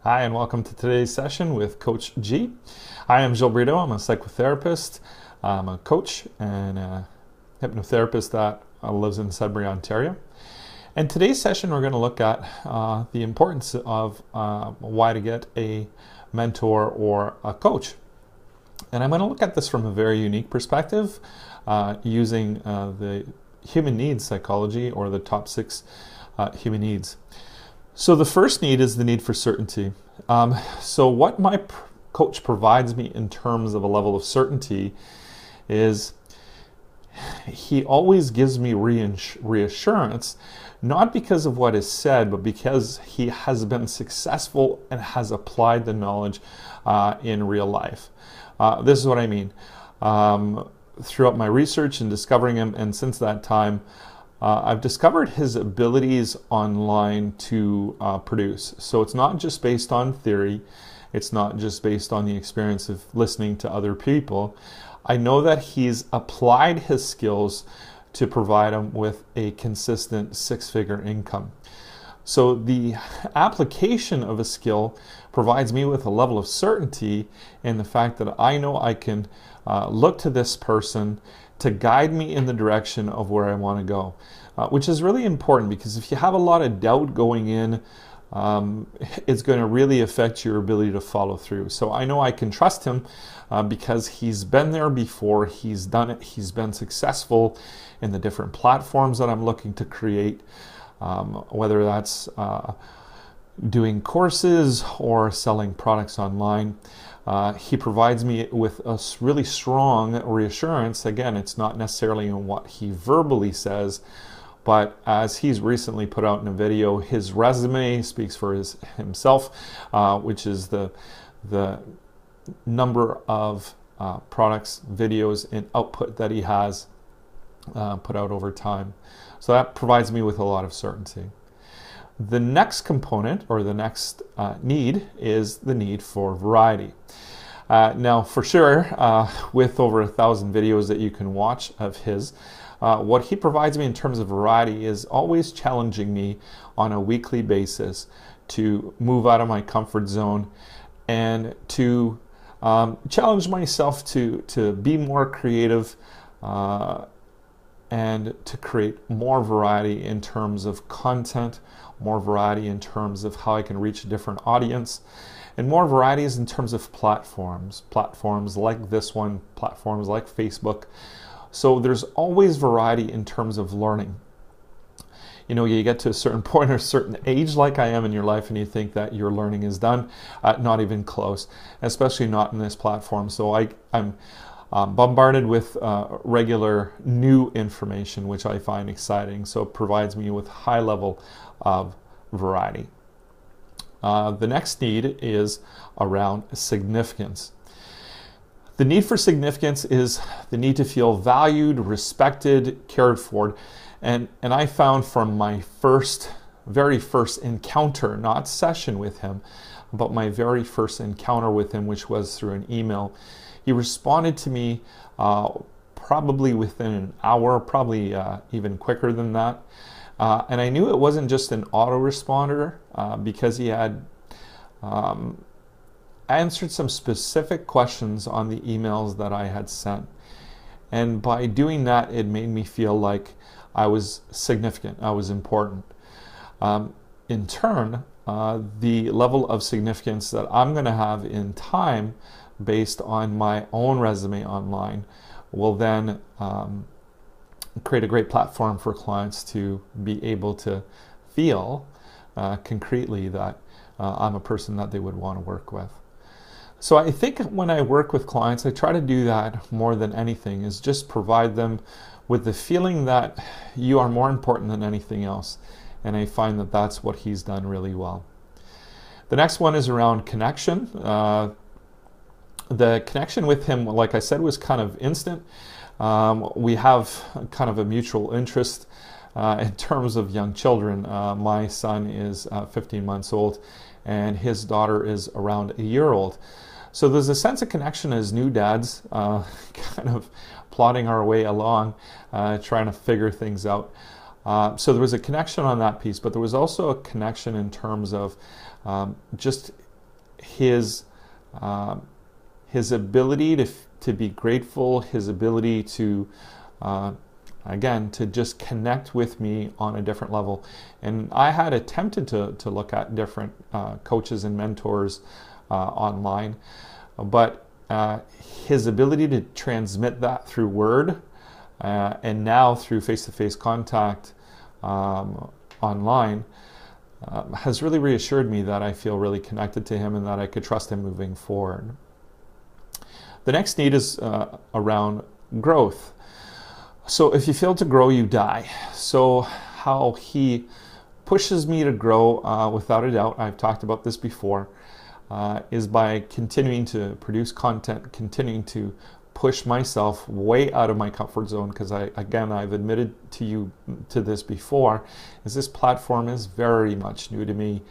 Hi, and welcome to today's session with Coach G. I am Gilles Brito. I'm a psychotherapist. I'm a coach and a hypnotherapist that lives in Sudbury, Ontario. And today's session, we're going to look at the importance of why to get a mentor or a coach. And I'm going to look at this from a very unique perspective using the human needs psychology, or the top 6 human needs. So the first need is the need for certainty. So what my coach provides me in terms of a level of certainty is he always gives me reassurance, not because of what is said, but because he has been successful and has applied the knowledge in real life. This is what I mean. Throughout my research and discovering him, and since that time, I've discovered his abilities online to produce. So it's not just based on theory. It's not just based on the experience of listening to other people. I know that he's applied his skills to provide him with a consistent 6-figure income. So the application of a skill provides me with a level of certainty in the fact that I know I can look to this person to guide me in the direction of where I want to go, which is really important, because if you have a lot of doubt going in, it's going to really affect your ability to follow through. So I know I can trust him because he's been there before, he's done it, he's been successful in the different platforms that I'm looking to create, whether that's doing courses or selling products online. He provides me with a really strong reassurance. Again, it's not necessarily in what he verbally says, but as he's recently put out in a video, his resume speaks for himself, which is the number of products, videos, and output that he has put out over time. So that provides me with a lot of certainty. The next component, or the next need, is the need for variety. Now, for sure, with over 1,000 videos that you can watch of his, what he provides me in terms of variety is always challenging me on a weekly basis to move out of my comfort zone and to challenge myself to be more creative and to create more variety in terms of content, more variety in terms of how I can reach a different audience, and more varieties in terms of platforms like this one, platforms like Facebook. So there's always variety in terms of learning. You know, you get to a certain point or a certain age, like I am in your life, and you think that your learning is done. Not even close, especially not in this platform. So I'm bombarded with regular new information, which I find exciting. So it provides me with high level of variety. The next need is around significance. The need for significance is the need to feel valued, respected, cared for. And I found from my very first encounter, not session with him, but my very first encounter with him, which was through an email, he responded to me probably within an hour, probably even quicker than that. And I knew it wasn't just an autoresponder because he had answered some specific questions on the emails that I had sent. And by doing that, it made me feel like I was significant, I was important. In turn, the level of significance that I'm going to have in time based on my own resume online will then create a great platform for clients to be able to feel concretely that I'm a person that they would want to work with. So I think when I work with clients, I try to do that more than anything, is just provide them with the feeling that you are more important than anything else. And I find that that's what he's done really well. The next one is around connection. The connection with him, like I said, was kind of instant. We have kind of a mutual interest in terms of young children. My son is 15 months old and his daughter is around a year old. So there's a sense of connection as new dads, kind of plodding our way along, trying to figure things out. So there was a connection on that piece, but there was also a connection in terms of just his ability to be grateful, his ability to again, to just connect with me on a different level. And I had attempted to look at different coaches and mentors online, but his ability to transmit that through word and now through face-to-face contact online has really reassured me that I feel really connected to him and that I could trust him moving forward. The next need is around growth. So if you fail to grow, you die. So how he pushes me to grow, without a doubt, I've talked about this before, is by continuing to produce content, continuing to push myself way out of my comfort zone, because I've admitted to you to this before, is this platform is very much new to me.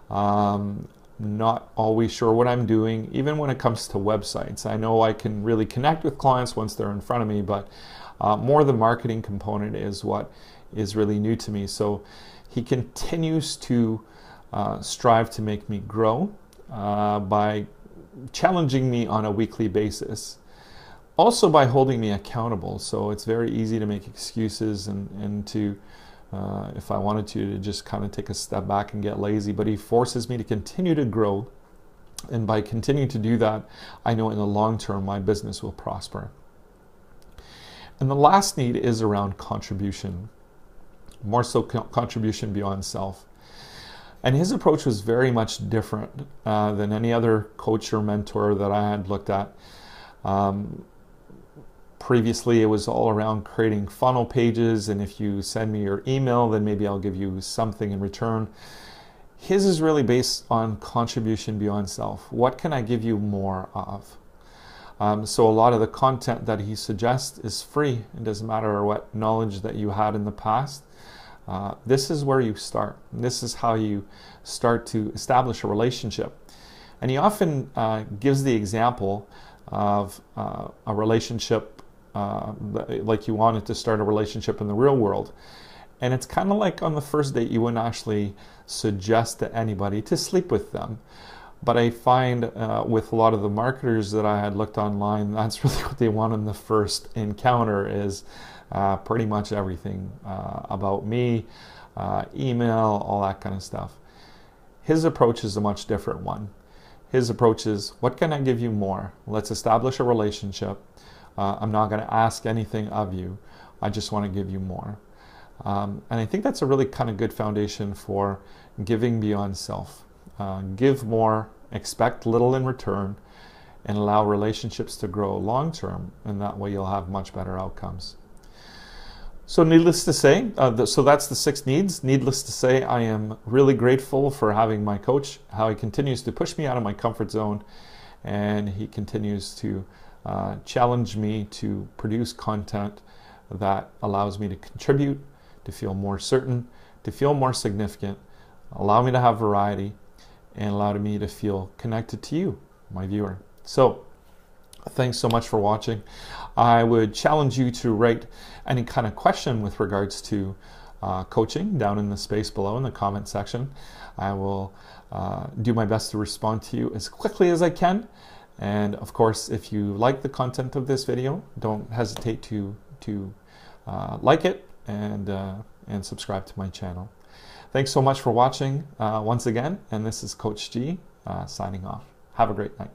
Not always sure what I'm doing, even when it comes to websites. I know I can really connect with clients once they're in front of me, but more the marketing component is what is really new to me. So he continues to strive to make me grow by challenging me on a weekly basis. Also by holding me accountable. So it's very easy to make excuses and to, if I wanted to just kind of take a step back and get lazy. But he forces me to continue to grow. And by continuing to do that, I know in the long term my business will prosper. And the last need is around contribution, more so contribution beyond self. And his approach was very much different than any other coach or mentor that I had looked at. Previously, it was all around creating funnel pages, and if you send me your email, then maybe I'll give you something in return. His is really based on contribution beyond self. What can I give you more of? So a lot of the content that he suggests is free. It doesn't matter what knowledge that you had in the past. This is where you start. This is how you start to establish a relationship. And he often gives the example of a relationship like you wanted to start a relationship in the real world. And it's kind of like on the first date, you wouldn't actually suggest to anybody to sleep with them. But I find with a lot of the marketers that I had looked online, that's really what they want in the first encounter is pretty much everything about me, email, all that kind of stuff. His approach is a much different one. His approach is, what can I give you more? Let's establish a relationship. I'm not going to ask anything of you. I just want to give you more. And I think that's a really kind of good foundation for giving beyond self. Give more, expect little in return, and allow relationships to grow long term, and that way you'll have much better outcomes. So needless to say, so that's the 6 needs. Needless to say, I am really grateful for having my coach, how he continues to push me out of my comfort zone, and he continues to challenge me to produce content that allows me to contribute, to feel more certain, to feel more significant, allow me to have variety, and allow me to feel connected to you, my viewer. So thanks so much for watching. I would challenge you to write any kind of question with regards to coaching down in the space below in the comment section. I will do my best to respond to you as quickly as I can. And of course, if you like the content of this video, don't hesitate to like it and subscribe to my channel. Thanks so much for watching once again, and this is Coach G signing off. Have a great night.